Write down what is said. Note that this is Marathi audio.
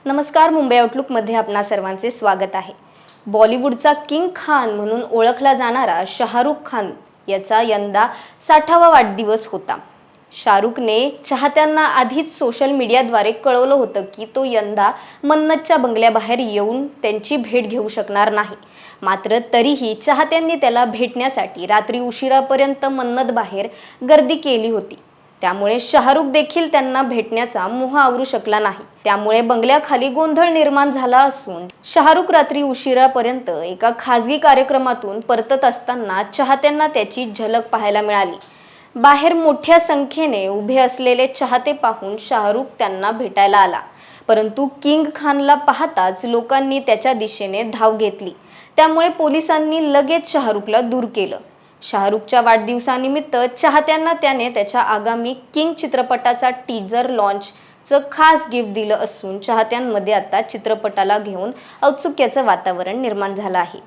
नमस्कार, मुंबई आउटलुकमध्ये आपणा सर्वांचे स्वागत आहे। बॉलिवूडचा किंग खान म्हणून ओळखला जाणारा शाहरुख खान याचा यंदा 60वा वाढदिवस होता। शाहरुखने चाहत्यांना आधीच सोशल मीडियाद्वारे कळवलं होतं की तो यंदा मन्नतच्या बंगल्याबाहेर येऊन त्यांची भेट घेऊ शकणार नाही। मात्र तरीही चाहत्यांनी त्याला भेटण्यासाठी रात्री उशिरापर्यंत मन्नत बाहेर गर्दी केली होती। त्यामुळे शाहरुख देखील त्यांना भेटण्याचा मोह आवरू शकला नाही। त्यामुळे बंगल्याखाली गोंधळ निर्माण झाला असून शाहरुख रात्री उशिरापर्यंत एका खासगी कार्यक्रमातून परतत असताना चाहत्यांना त्याची झलक पाहायला मिळाली। बाहेर मोठ्या संख्येने उभे असलेले चाहते पाहून शाहरुख त्यांना भेटायला आला, परंतु किंग खानला पाहताच लोकांनी त्याच्या दिशेने धाव घेतली। त्यामुळे पोलिसांनी लगेच शाहरुखला दूर केलं। शाहरुखच्या वाढदिवसानिमित्त चाहत्यांना त्याने त्याच्या आगामी किंग चित्रपटाचा टीजर लॉन्चचं खास गिफ्ट दिलं असून चाहत्यांमध्ये आता चित्रपटाला घेऊन औत्सुक्याचं वातावरण निर्माण झालं आहे।